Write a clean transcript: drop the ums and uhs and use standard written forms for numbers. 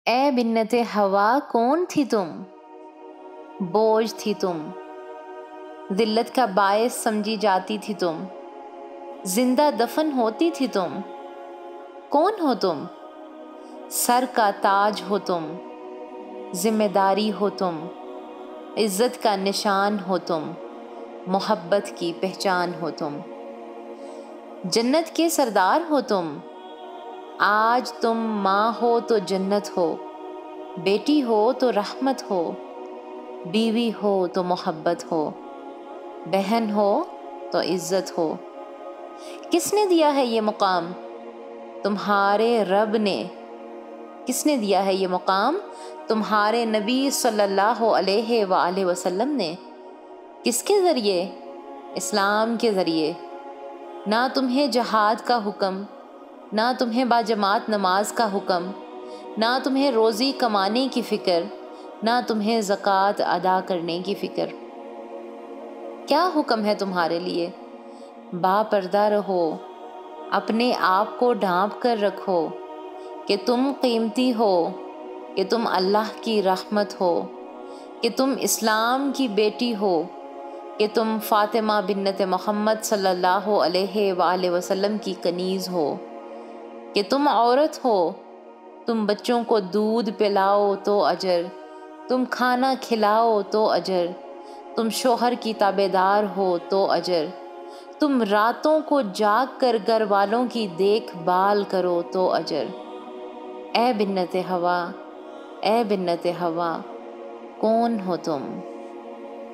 اے بنت ہوا کون تھی تم؟ بوجھ تھی تم، ذلت کا باعث سمجھی جاتی تھی تم، زندہ دفن ہوتی تھی تم۔ کون ہو تم؟ سر کا تاج ہو تم، ذمہ داری ہو تم، عزت کا نشان ہو تم، محبت کی پہچان ہو تم، جنت کے سردار ہو تم۔ آج تم ماں ہو تو جنت ہو، بیٹی ہو تو رحمت ہو، بیوی ہو تو محبت ہو، بہن ہو تو عزت ہو۔ کس نے دیا ہے یہ مقام؟ تمہارے رب نے۔ کس نے دیا ہے یہ مقام؟ تمہارے نبی صلی اللہ علیہ وآلہ وسلم نے۔ کس کے ذریعے؟ اسلام کے ذریعے۔ نہ تمہیں جہاد کا حکم، نہ تمہیں باجماعت نماز کا حکم، نہ تمہیں روزی کمانے کی فکر، نہ تمہیں زکوٰۃ ادا کرنے کی فکر۔ کیا حکم ہے تمہارے لیے؟ با پردہ رہو، اپنے آپ کو ڈھانپ کر رکھو کہ تم قیمتی ہو، کہ تم اللہ کی رحمت ہو، کہ تم اسلام کی بیٹی ہو، کہ تم فاطمہ بنت محمد صلی اللہ علیہ وآلہ وسلم کی کنیز ہو، کہ تم عورت ہو، تم بچوں کو دودھ پلاؤ تو اجر، تم کھانا کھلاؤ تو اجر، تم شوہر کی تابع دار ہو تو اجر، تم راتوں کو جاگ کر گھر والوں کی دیکھ بھال کرو تو اجر۔ اے بنت ہوا، اے بنت ہوا کون ہو تم؟